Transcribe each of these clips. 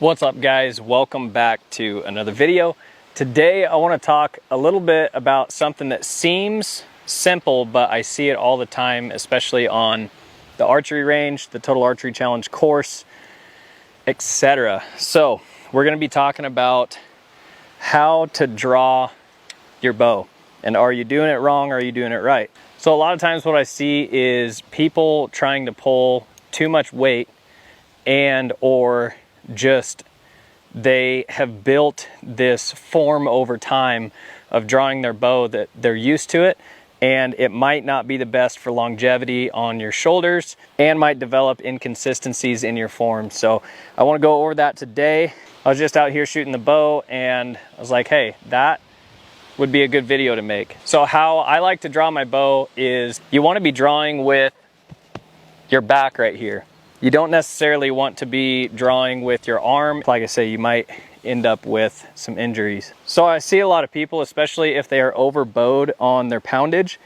What's up, guys? Welcome back to another video. Today I want to talk a little bit about something that seems simple, but I see it all the time, especially on the archery range, the Total Archery Challenge course, etc. So we're going to be talking about how to draw your bow, and are you doing it wrong or are you doing it right? So a lot of times what I see is people trying to pull too much weight, and or just they have built this form over time of drawing their bow that they're used to it, and it might not be the best for longevity on your shoulders and might develop inconsistencies in your form. So I want to go over that today. I was just out here shooting the bow and I was like, hey, that would be a good video to make. So how I like to draw my bow is you want to be drawing with your back right here. You don't necessarily want to be drawing with your arm. Like I say, you might end up with some injuries. So I see a lot of people, especially if they are overbowed on their poundage,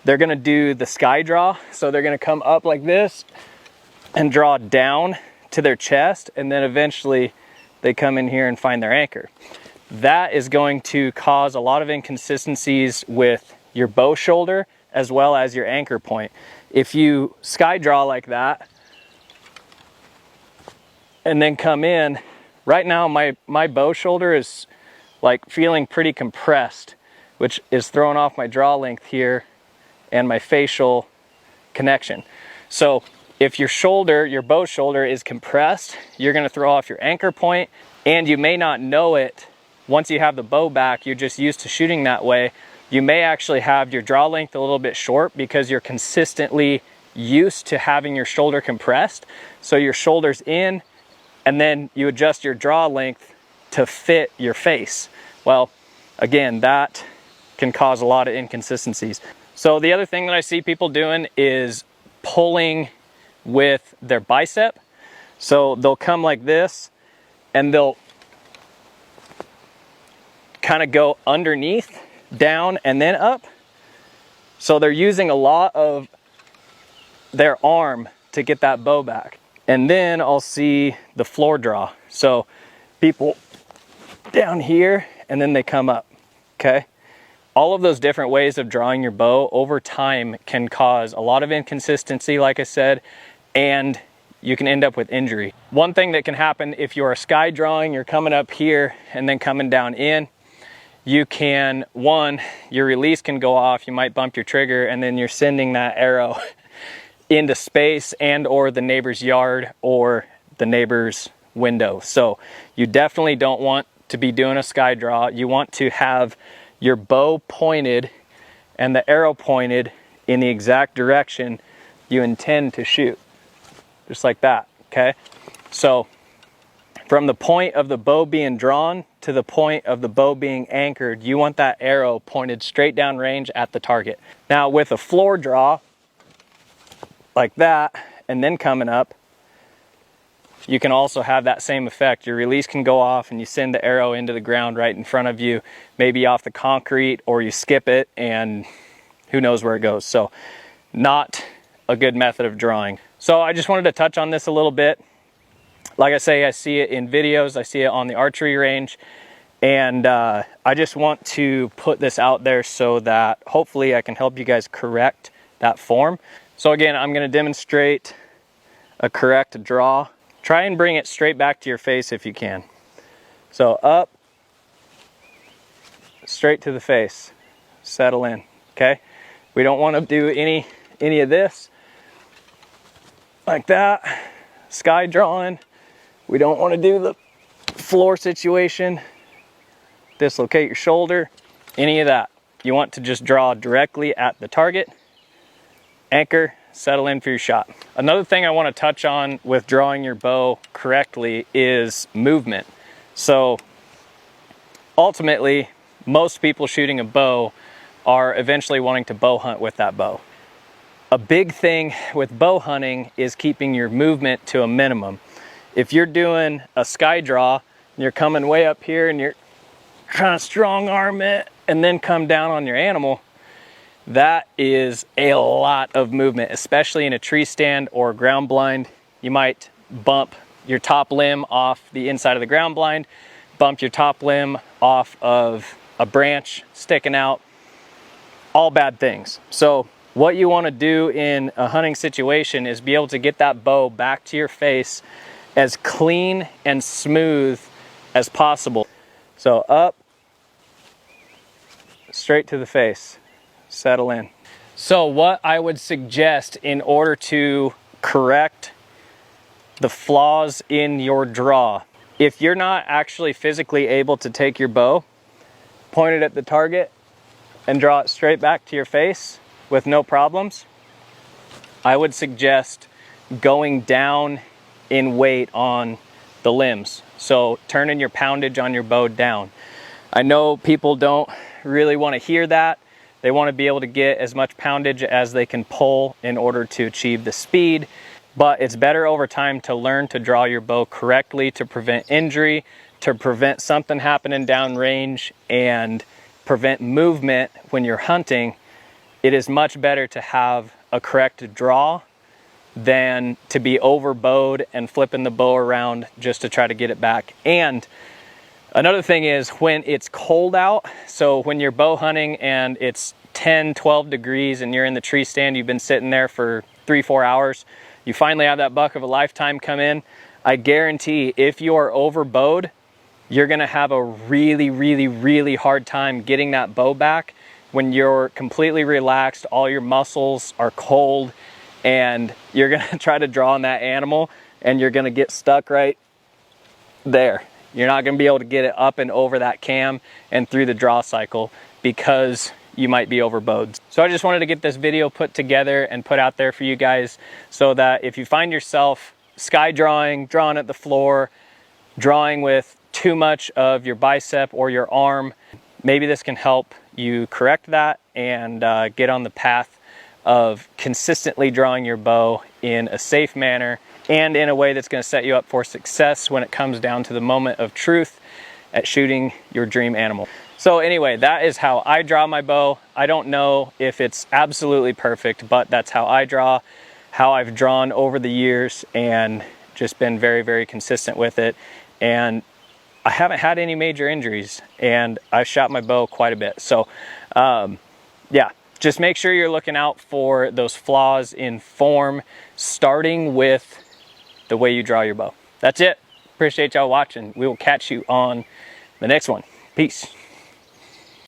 they're gonna do the sky draw. So they're gonna come up like this and draw down to their chest, and then eventually they come in here and find their anchor. That is going to cause a lot of inconsistencies with your bow shoulder as well as your anchor point. If you sky draw like that, and then come in, right now my bow shoulder is like feeling pretty compressed, which is throwing off my draw length here and my facial connection. So if your shoulder, your bow shoulder is compressed, you're gonna throw off your anchor point, and you may not know it. Once you have the bow back, you're just used to shooting that way. You may actually have your draw length a little bit short because you're consistently used to having your shoulder compressed. So your shoulder's in, and then you adjust your draw length to fit your face. Well, again, that can cause a lot of inconsistencies. So the other thing that I see people doing is pulling with their bicep. So they'll come like this and they'll kind of go underneath, down, and then up. So they're using a lot of their arm to get that bow back. And then I'll see the floor draw. So people down here and then they come up, okay? All of those different ways of drawing your bow over time can cause a lot of inconsistency, like I said, and you can end up with injury. One thing that can happen if you're sky drawing, you're coming up here and then coming down in, you can, your release can go off, you might bump your trigger, and then you're sending that arrow into space and or the neighbor's yard or the neighbor's window. So you definitely don't want to be doing a sky draw. You want to have your bow pointed and the arrow pointed in the exact direction you intend to shoot, just like that, okay? So from the point of the bow being drawn to the point of the bow being anchored, you want that arrow pointed straight down range at the target. Now with a floor draw, like that, and then coming up, you can also have that same effect. Your release can go off and you send the arrow into the ground right in front of you, maybe off the concrete, or you skip it and who knows where it goes. So not a good method of drawing. So I just wanted to touch on this a little bit. Like I say, I see it in videos, I see it on the archery range, and I just want to put this out there so that hopefully I can help you guys correct that form. So again, I'm going to demonstrate a correct draw. Try and bring it straight back to your face if you can. So up, straight to the face, settle in, okay? We don't want to do any of this, like that, sky drawing. We don't want to do the floor situation, dislocate your shoulder, any of that. You want to just draw directly at the target. Anchor, settle in for your shot. Another thing I want to touch on with drawing your bow correctly is movement. So ultimately, most people shooting a bow are eventually wanting to bow hunt with that bow. A big thing with bow hunting is keeping your movement to a minimum. If you're doing a sky draw and you're coming way up here and you're trying to strong arm it and then come down on your animal, that is a lot of movement, especially in a tree stand or ground blind. You might bump your top limb off the inside of the ground blind, bump your top limb off of a branch sticking out, all bad things. So what you want to do in a hunting situation is be able to get that bow back to your face as clean and smooth as possible. So up, straight to the face, settle in. So what I would suggest in order to correct the flaws in your draw, if you're not actually physically able to take your bow, point it at the target and draw it straight back to your face with no problems, I would suggest going down in weight on the limbs. So turning your poundage on your bow down. I know people don't really want to hear that. They want to be able to get as much poundage as they can pull in order to achieve the speed, but it's better over time to learn to draw your bow correctly to prevent injury, to prevent something happening downrange, and prevent movement when you're hunting. It is much better to have a correct draw than to be overbowed and flipping the bow around just to try to get it back. And another thing is when it's cold out, so when you're bow hunting and it's 10, 12 degrees and you're in the tree stand, you've been sitting there for 3-4 hours, you finally have that buck of a lifetime come in, I guarantee if you're overbowed, you're gonna have a really hard time getting that bow back when you're completely relaxed, all your muscles are cold, and you're gonna try to draw on that animal and you're gonna get stuck right there. You're not gonna be able to get it up and over that cam and through the draw cycle because you might be overbowed. So I just wanted to get this video put together and put out there for you guys so that if you find yourself sky drawing, drawing at the floor, drawing with too much of your bicep or your arm, maybe this can help you correct that and get on the path of consistently drawing your bow in a safe manner and in a way that's going to set you up for success when it comes down to the moment of truth at shooting your dream animal. So anyway, that is how I draw my bow. I don't know if it's absolutely perfect, but that's how I draw, how I've drawn over the years, and just been very consistent with it. And I haven't had any major injuries, and I've shot my bow quite a bit. So yeah, just make sure you're looking out for those flaws in form, starting with the way you draw your bow. That's it. Appreciate y'all watching. We will catch you on the next one. Peace.